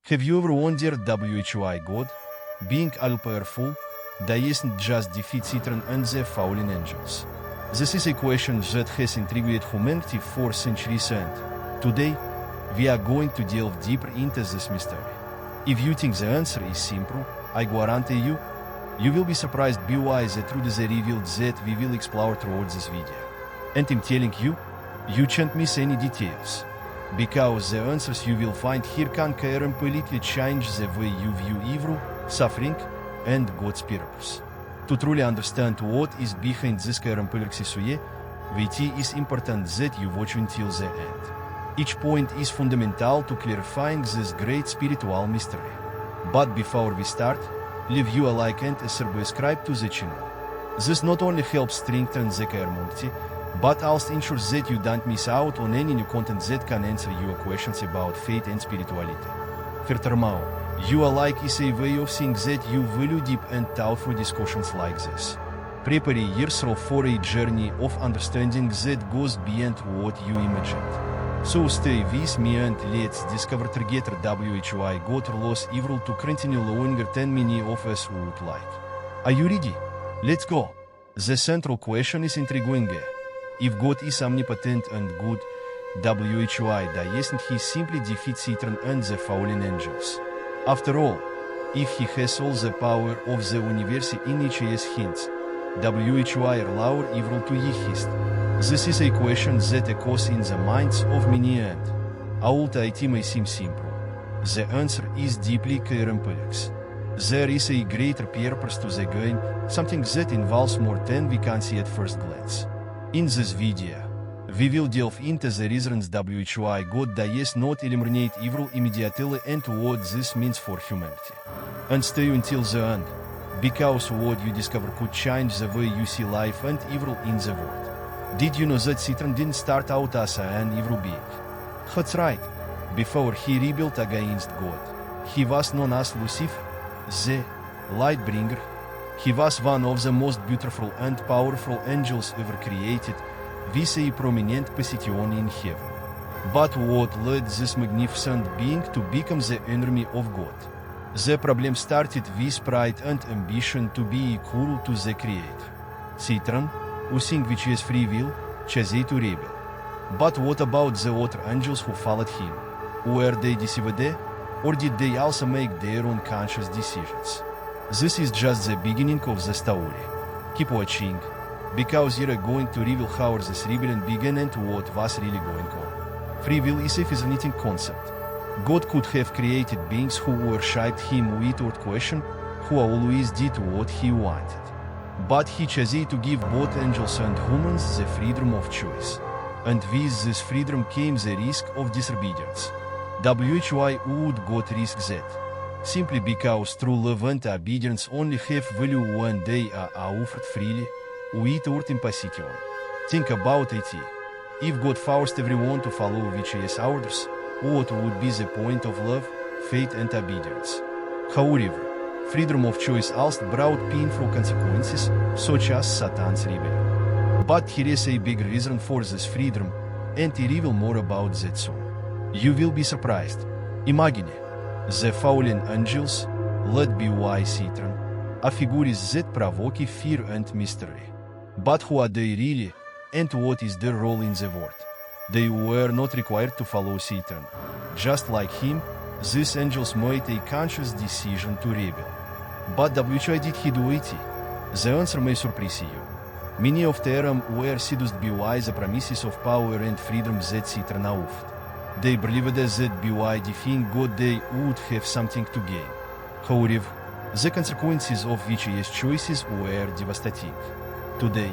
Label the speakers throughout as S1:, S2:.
S1: Have you ever wondered why God, being all-powerful, doesn't just defeat Satan and the fallen angels? This is a question that has intrigued humanity for centuries, and today, we are going to delve deeper into this mystery. If you think the answer is simple, I guarantee you, you will be surprised by the truth is revealed that we will explore throughout this video. And I'm telling you, you can't miss any details. Because the answers you will find here can completely change the way you view evil, suffering, and God's purpose. To truly understand what is behind this complex issue, it is important that you watch until the end. Each point is fundamental to clarifying this great spiritual mystery. But before we start, leave you a like and subscribe to the channel. This not only helps strengthen the community, but also ensures that you don't miss out on any new content that can answer your questions about faith and spirituality. Furthermore, your like is a way of saying that you value deep and thoughtful discussions like this. Prepare yourself for a journey of understanding that goes beyond what you imagined. So stay with me and let's discover together why God allows evil to continue longer than many of us would like. Are you ready? Let's go! The central question is intriguing. If God is omnipotent and good, why doesn't he simply defeat Satan and the fallen angels? After all, if he has all the power of the universe in his hands, why allow evil to exist? This is a question that echoes in the minds of many, and although it may seem simple, the answer is deeply complex. There is a greater purpose to the game, something that involves more than we can see at first glance. In this video, we will delve into the reasons why God does not eliminate evil immediately and what this means for humanity. And stay until the end, because what you discover could change the way you see life and evil in the world. Did you know that Satan didn't start out as an evil being? That's right. Before he rebelled against God, he was known as Lucifer, the light bringer. He was one of the most beautiful and powerful angels ever created, with a prominent position in heaven. But what led this magnificent being to become the enemy of God? The problem started with pride and ambition to be equal to the Creator. Satan, who think which is free will, chose to rebel. But what about the other angels who followed him? Were they deceived, or did they also make their own conscious decisions? This is just the beginning of the story. Keep watching, because you're going to reveal how this rebellion began and what was really going on. Free will is a fascinating concept. God could have created beings who worshipped him without question, who always did what he wanted. But he chose to give both angels and humans the freedom of choice. And with this freedom came the risk of disobedience. Why would God risk that? Simply because true love and obedience only have value when they are offered freely, without imposition. Think about it. If God forced everyone to follow his orders, what would be the point of love, faith and obedience? However, freedom of choice also brought painful consequences, such as Satan's rebellion. But here is a big reason for this freedom, and I reveal more about that soon. You will be surprised. Imagine the fallen angels, led by Satan, are figures that provoke fear and mystery. But who are they really, and what is their role in the world? They were not required to follow Satan. Just like him, these angels made a conscious decision to rebel. But why did he do it? The answer may surprise you. Many of them were seduced by the promises of power and freedom that Satan offered. They believed that by defying God they would have something to gain. However, the consequences of his choices were devastating. Today,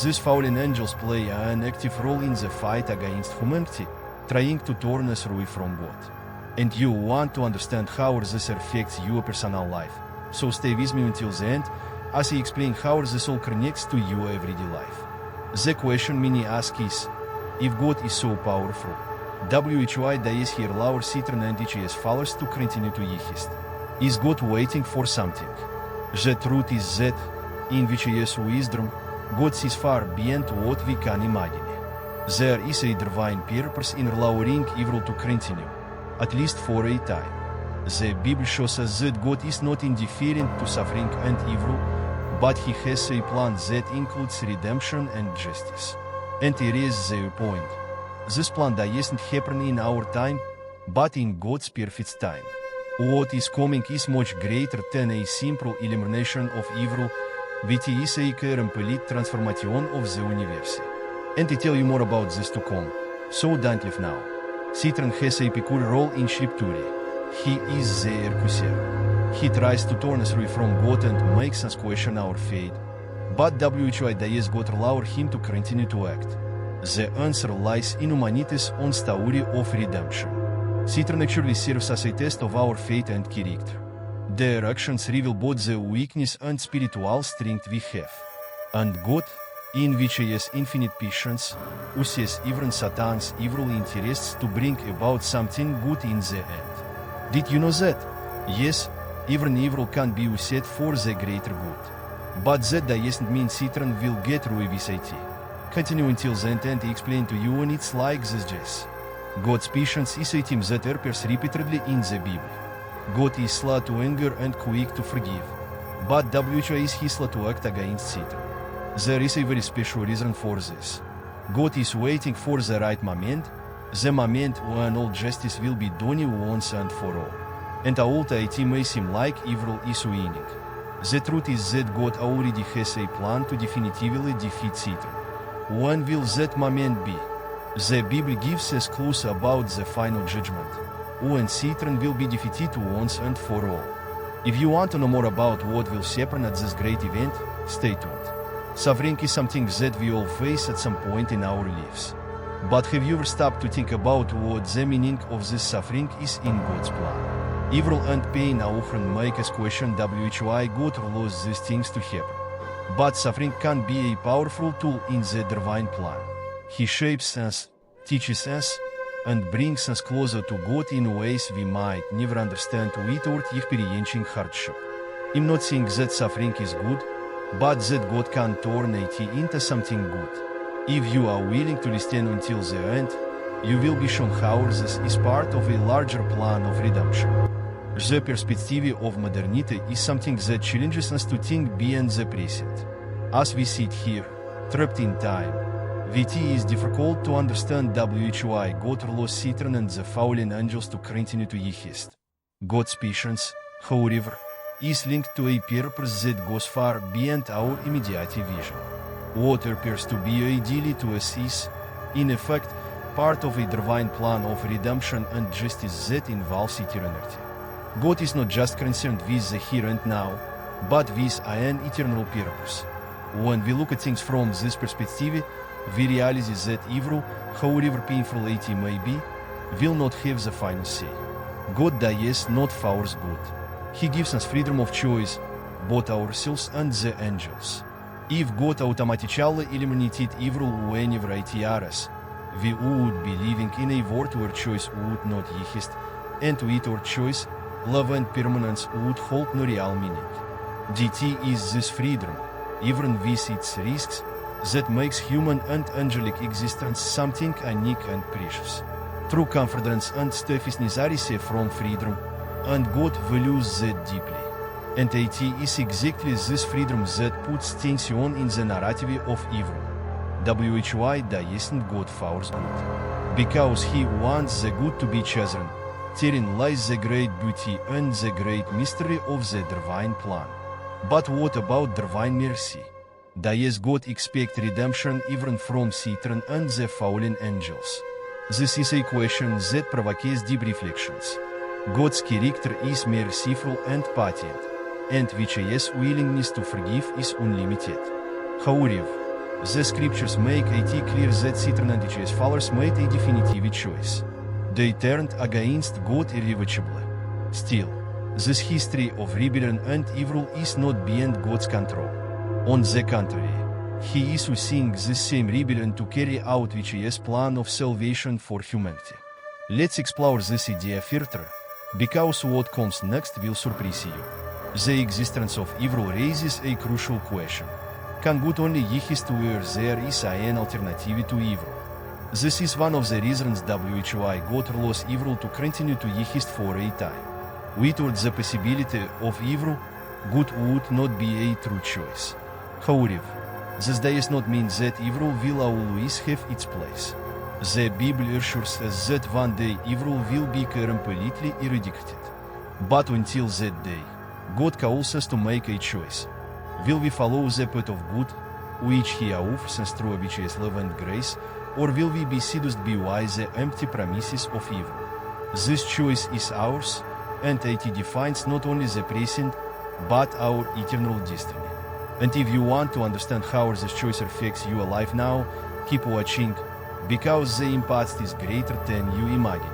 S1: these fallen angels play an active role in the fight against humanity, trying to turn us away from God. And you want to understand how this affects your personal life, so stay with me until the end, as I explain how this all connects to your everyday life. The question many ask is, if God is so powerful, why does he allow Satan and his followers to continue to exist? Is God waiting for something? The truth is that, in his wisdom, God sees far beyond what we can imagine. There is a divine purpose in allowing evil to continue, at least for a time. The Bible shows us that God is not indifferent to suffering and evil, but He has a plan that includes redemption and justice. And here is the point. This plan doesn't happen in our time, but in God's perfect time. What is coming is much greater than a simple elimination of evil, which is a complete transformation of the universe. And to tell you more about this to come, so don't leave now. Satan has a peculiar role in scripture. He is the accuser. He tries to turn us away from God and makes us question our faith. But which does God allow him to continue to act? The answer lies in humanity's own story of redemption. Satan actually serves as a test of our faith and character. Their actions reveal both the weakness and spiritual strength we have. And God, in which He has infinite patience, uses even Satan's evil interests to bring about something good in the end. Did you know that? Yes, even evil can be used for the greater good. But that doesn't mean Satan will get away with it. Continue until the end and I explain to you, and it's like this just. God's patience is a theme that appears repeatedly in the Bible. God is slow to anger and quick to forgive. But which is He slow to act against Satan? There is a very special reason for this. God is waiting for the right moment, the moment when all justice will be done once and for all. And although it may seem like evil is winning, the truth is that God already has a plan to definitively defeat Satan. When will that moment be? The Bible gives us clues about the final judgment, when Satan will be defeated once and for all. If you want to know more about what will happen at this great event, stay tuned. Suffering is something that we all face at some point in our lives. But have you ever stopped to think about what the meaning of this suffering is in God's plan? Evil and pain often make us question why God allows these things to happen. But suffering can be a powerful tool in the divine plan. He shapes us, teaches us, and brings us closer to God in ways we might never understand without experiencing hardship. I'm not saying that suffering is good, but that God can turn it into something good. If you are willing to listen until the end, you will be shown how this is part of a larger plan of redemption. The perspective of modernity is something that challenges us to think beyond the present. As we sit here, trapped in time, it is difficult to understand why God allows Satan and the fallen angels to continue to exist. God's patience, however, is linked to a purpose that goes far beyond our immediate vision. What appears to be ideally to us is, in effect, part of a divine plan of redemption and justice that involves eternity. God is not just concerned with the here and now, but with an eternal purpose. When we look at things from this perspective, we realize that evil, however painful it may be, will not have the final say. God does not force good. He gives us freedom of choice, both ourselves and the angels. If God automatically eliminated evil whenever it arises, we would be living in a world where choice would not exist, and without choice, love and permanence would hold no real meaning. DT is this freedom, even with its risks, that makes human and angelic existence something unique and precious. True confidence and steadfastness are received from freedom, and God values that deeply. And it is exactly this freedom that puts tension in the narrative of evil. Why doesn't God force good? Because He wants the good to be chosen. Therein lies the great beauty and the great mystery of the divine plan. But what about divine mercy? Does God expect redemption even from Satan and the fallen angels? This is a question that provokes deep reflections. God's character is merciful and patient, and His willingness to forgive is unlimited. However, the scriptures make it clear that Satan and his followers made a definitive choice. They turned against God irrevocably. Still, this history of rebellion and evil is not beyond God's control. On the contrary, He is using this same rebellion to carry out His plan of salvation for humanity. Let's explore this idea further, because what comes next will surprise you. The existence of evil raises a crucial question. Can good only exist where there is an alternative to evil? This is one of the reasons why God allows evil to continue to exist for a time. Without the possibility of evil, good would not be a true choice. However, this does not mean that evil will always have its place. The Bible assures us that one day evil will be completely eradicated. But until that day, God calls us to make a choice. Will we follow the path of good, which He offers us through His love and grace, or will we be seduced by the empty promises of evil? This choice is ours, and it defines not only the present, but our eternal destiny. And if you want to understand how this choice affects your life now, keep watching, because the impact is greater than you imagine.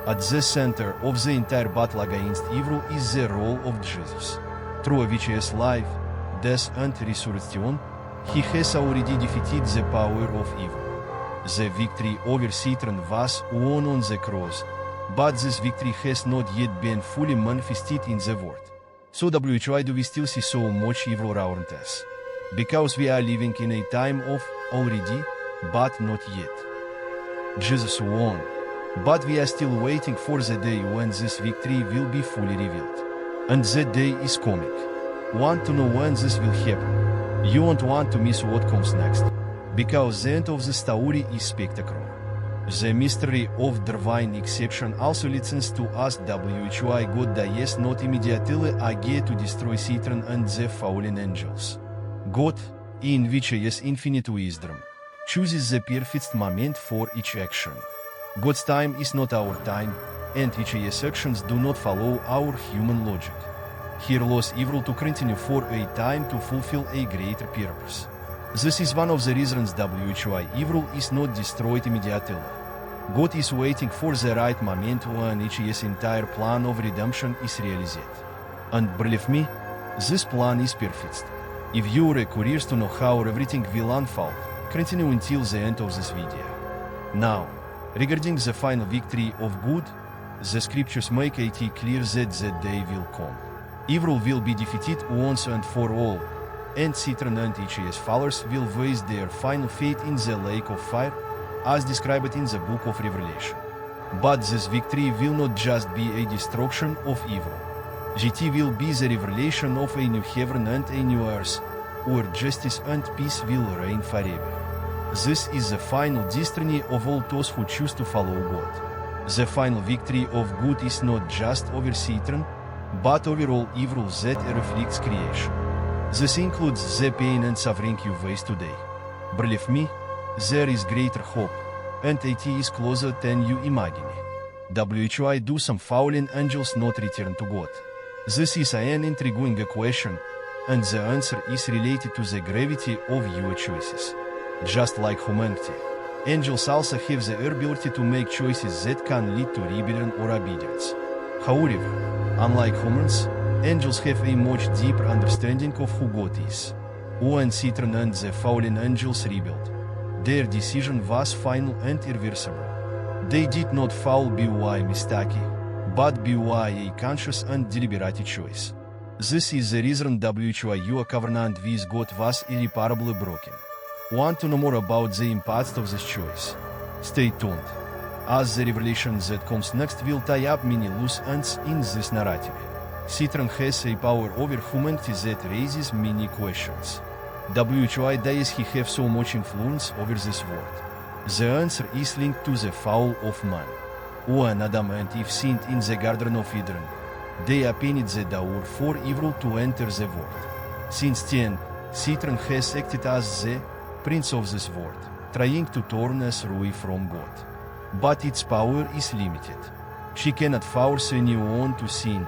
S1: At the center of the entire battle against evil is the role of Jesus. Through His life, death and resurrection, He has already defeated the power of evil. The victory over Satan was won on the cross, but this victory has not yet been fully manifested in the world. So why do we still see so much evil around us? Because we are living in a time of already, but not yet. Jesus won, but we are still waiting for the day when this victory will be fully revealed. And that day is coming. Want to know when this will happen? You won't want to miss what comes next, because the end of the story is spectacular. The mystery of divine exception also leads to us why God does not immediately agate to destroy Satan and the fallen angels. God, in which is infinite wisdom, chooses the perfect moment for each action. God's time is not our time, and His actions do not follow our human logic. He allows evil to continue for a time to fulfill a greater purpose. This is one of the reasons why evil is not destroyed immediately. God is waiting for the right moment when His entire plan of redemption is realized. And believe me, this plan is perfect. If you are curious to know how everything will unfold, continue until the end of this video. Now, regarding the final victory of good, the scriptures make it clear that the day will come. Evil will be defeated once and for all, and Satan and His followers will waste their final fate in the lake of fire, as described in the book of Revelation. But this victory will not just be a destruction of evil. It will be the revelation of a new heaven and a new earth, where justice and peace will reign forever. This is the final destiny of all those who choose to follow God. The final victory of good is not just over Satan, but over all evil that reflects creation. This includes the pain and suffering you face today. Believe me, there is greater hope, and it is closer than you imagine. Why do some fallen angels not return to God? This is an intriguing question, and the answer is related to the gravity of your choices. Just like humanity, angels also have the ability to make choices that can lead to rebellion or obedience. However, unlike humans, angels have a much deeper understanding of who God is. When Satan and the fallen angels rebelled, their decision was final and irreversible. They did not fall by mistake, but by a conscious and deliberate choice. This is the reason why your covenant with God was irreparably broken. Want to know more about the impact of this choice? Stay tuned, as the revelation that comes next will tie up many loose ends in this narrative. Satan has a power over humanity that raises many questions. Why does he have so much influence over this world? The answer is linked to the fall of man. When Adam and Eve sinned in the Garden of Eden, they opened the door for evil to enter the world. Since then, Satan has acted as the prince of this world, trying to turn us away from God. But its power is limited. He cannot force anyone to sin,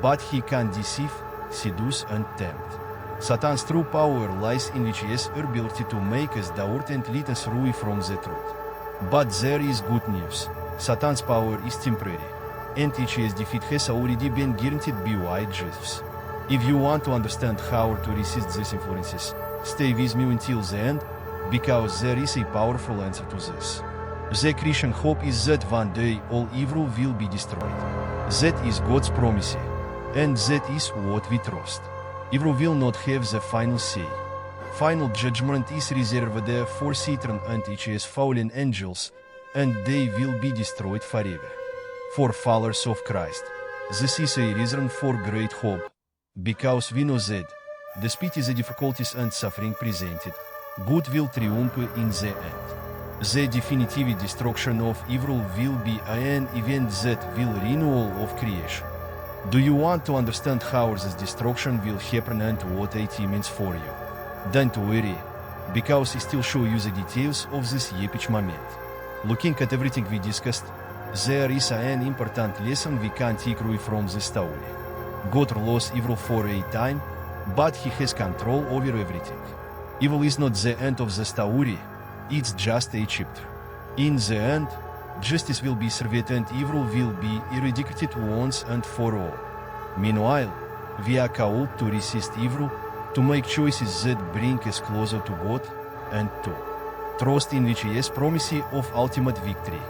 S1: but he can deceive, seduce, and tempt. Satan's true power lies in his ability to make us doubt and lead us away from the truth. But there is good news. Satan's power is temporary, and his defeat has already been guaranteed by Jesus. If you want to understand how to resist these influences, stay with me until the end, because there is a powerful answer to this. The Christian hope is that one day all evil will be destroyed. That is God's promise, and that is what we trust. Evil will not have the final say. Final judgment is reserved for Satan and his fallen angels, and they will be destroyed forever. For followers of Christ, This is a reason for great hope, because we know that, despite the difficulties and suffering presented, good will triumph in the end. The definitive destruction of evil will be an event that will renewal of creation. Do you want to understand how this destruction will happen and what it means for you? Don't worry, because I still show you the details of this epic moment. Looking at everything we discussed, there is an important lesson we can take away from the story. God lost evil for a time, but he has control over everything. Evil is not the end of the story, it's just a chapter. In the end, justice will be served and evil will be eradicated once and for all. Meanwhile, we are called to resist evil, to make choices that bring us closer to God, and to trust in His promise of ultimate victory.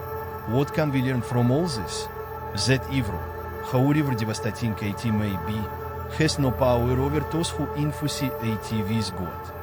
S1: What can we learn from all this? That evil, however devastating it may be, has no power over those who infuse it with God.